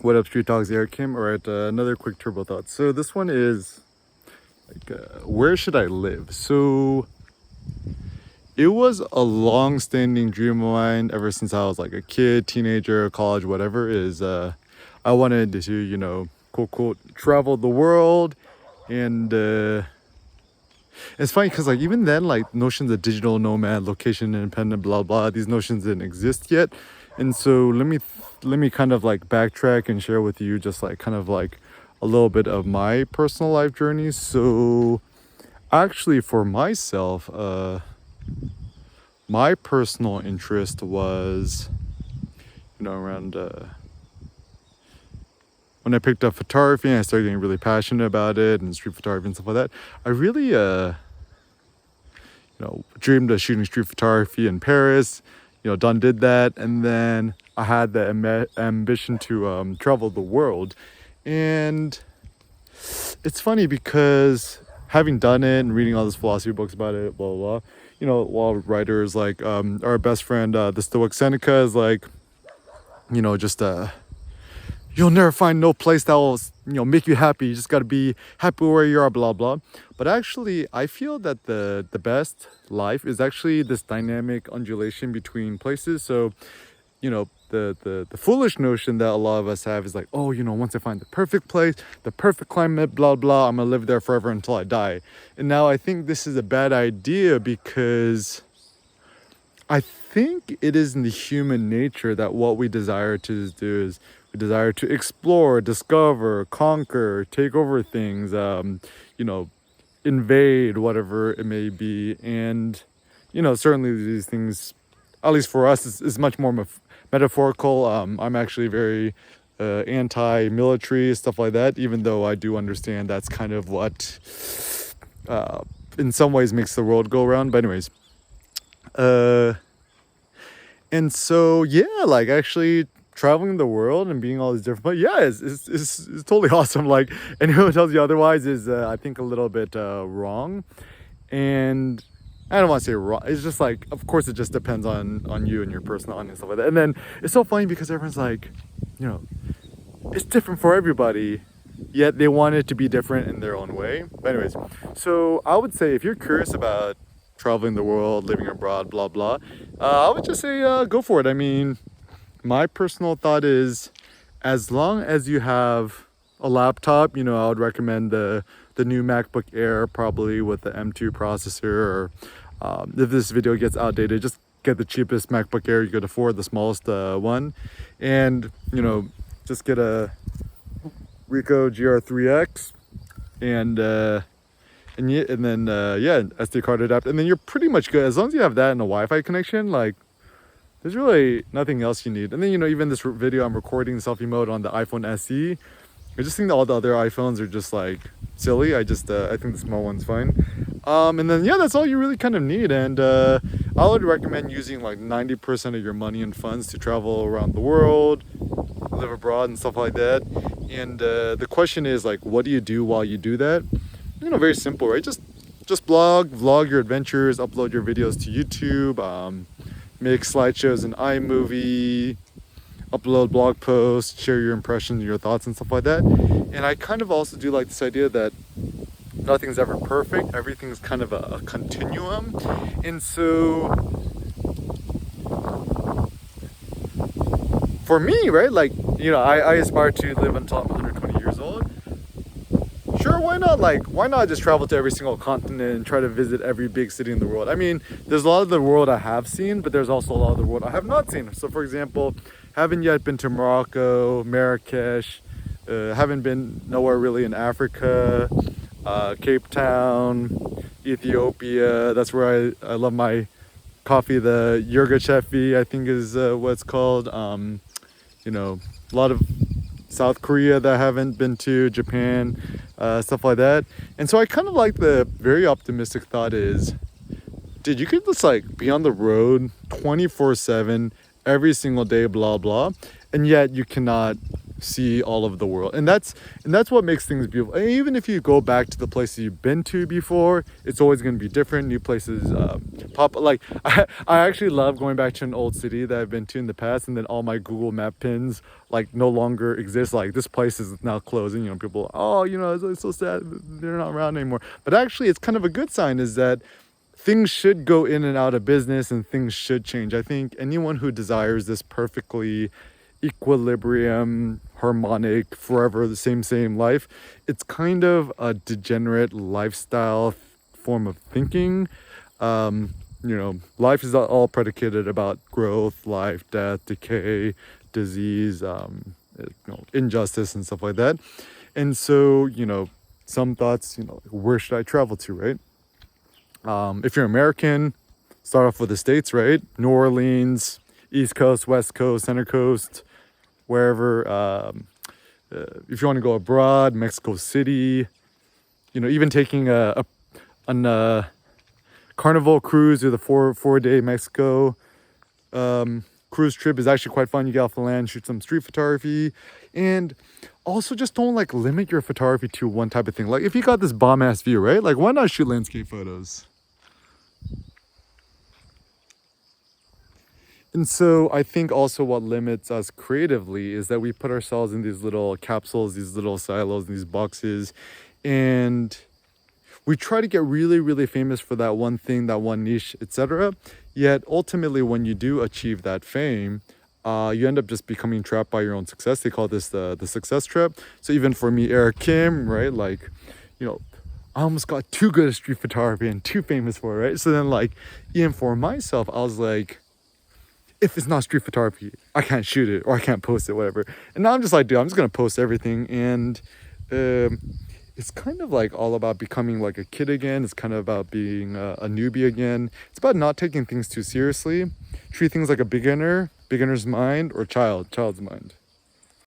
What up, Street Dogs? Eric Kim. All right, another quick turbo thought. So this one is where should I live? So it was a long-standing dream of mine ever since I was like a kid, teenager, college, whatever. I wanted to, quote quote, travel the world, and it's funny because like even then, like notions of digital nomad, location independent, blah blah, these notions didn't exist yet. And so let me kind of like backtrack and share with you just like kind of like a little bit of my personal life journey. So actually for myself, my personal interest was, around when I picked up photography and I started getting really passionate about it and street photography and stuff like that. I really dreamed of shooting street photography in Paris. Done did that, and then I had the ambition to travel the world. And it's funny because having done it and reading all these philosophy books about it, blah blah, blah, while writers like our best friend, the Stoic Seneca, is like, just you'll never find no place that will make you happy. You just got to be happy where you are, blah blah. But actually I feel that the best life is actually this dynamic undulation between places. So the foolish notion that a lot of us have is like, oh, once I find the perfect place, the perfect climate, blah blah, I'm gonna live there forever until I die. And now I think this is a bad idea because I think it is in the human nature that what we desire to do is we desire to explore, discover, conquer, take over things, invade, whatever it may be. And, certainly these things, at least for us, is much more metaphorical. I'm actually very anti-military, stuff like that, even though I do understand that's kind of what, in some ways, makes the world go around. But anyways, and so, yeah, like actually traveling the world and being all these different, but yeah, it's totally awesome. Like anyone who tells you otherwise is, I think, a little bit wrong. And I don't want to say wrong. It's just like, of course, it just depends on you and your personality and stuff like that. And then it's so funny because everyone's like, it's different for everybody, yet they want it to be different in their own way. But anyways, so I would say if you're curious about traveling the world, living abroad, blah blah, I would just say go for it. I mean, my personal thought is, as long as you have a laptop, I would recommend the new MacBook Air, probably with the M2 processor. Or if this video gets outdated, just get the cheapest MacBook Air you could afford, the smallest one, and just get a Ricoh GR3X, and then SD card adapter, and then you're pretty much good. As long as you have that and a Wi-Fi connection, like there's really nothing else you need. And then even this video I'm recording selfie mode on the iPhone SE. I just think that all the other iPhones are just like silly. I think the small one's fine. And then that's all you really kind of need. And I would recommend using like 90% of your money and funds to travel around the world, live abroad and stuff like that. And the question is like, what do you do while you do that? Very simple, right? Just vlog your adventures, upload your videos to YouTube, make slideshows in iMovie, upload blog posts, share your impressions, your thoughts and stuff like that. And I kind of also do like this idea that nothing's ever perfect. Everything's kind of a continuum. And so for me, right, like, I aspire to live until I'm 120 years old. Sure, why not? Like, why not just travel to every single continent and try to visit every big city in the world? I mean, there's a lot of the world I have seen, but there's also a lot of the world I have not seen. So, for example, haven't yet been to Morocco, Marrakesh, haven't been nowhere really in Africa, Cape Town, Ethiopia. That's where I love my coffee, the Yirgacheffe, I think is what it's called. A lot of South Korea that I haven't been to, Japan, stuff like that. And so I kind of like the very optimistic thought is, dude, you could just like be on the road 24/7 every single day, blah blah, and yet you cannot see all of the world, and that's what makes things beautiful. And even if you go back to the places you've been to before, it's always going to be different. New places pop, like I actually love going back to an old city that I've been to in the past, and then all my Google map pins like no longer exist. Like this place is now closing, you know, people, oh, you know, it's so sad they're not around anymore. But actually it's kind of a good sign, is that things should go in and out of business and things should change. I think anyone who desires this perfectly equilibrium, harmonic, forever the same life, it's kind of a degenerate lifestyle form of thinking. You know, life is all predicated about growth, life, death, decay, disease, you know, injustice and stuff like that. And so, you know, some thoughts, you know, where should I travel to, right? If you're American, start off with the States, right? New Orleans, East Coast, West Coast, Center Coast, wherever. If you want to go abroad, Mexico City, you know, even taking a Carnival cruise or the four-day Mexico cruise trip is actually quite fun. You get off the land, shoot some street photography, and also just don't like limit your photography to one type of thing. Like if you got this bomb ass view, right? Like why not shoot landscape photos? And so I think also what limits us creatively is that we put ourselves in these little capsules, these little silos, these boxes, and we try to get really, really famous for that one thing, that one niche, etc. Yet ultimately, when you do achieve that fame, you end up just becoming trapped by your own success. They call this the success trap. So even for me, Eric Kim, right? Like, you know, I almost got too good at street photography and too famous for it, right? So then like, even for myself, I was like, if it's not street photography, I can't shoot it or I can't post it, whatever. And now I'm just like, dude, I'm just gonna post everything. And it's kind of like all about becoming like a kid again. It's kind of about being a newbie again. It's about not taking things too seriously. Treat things like a beginner's mind or child's mind.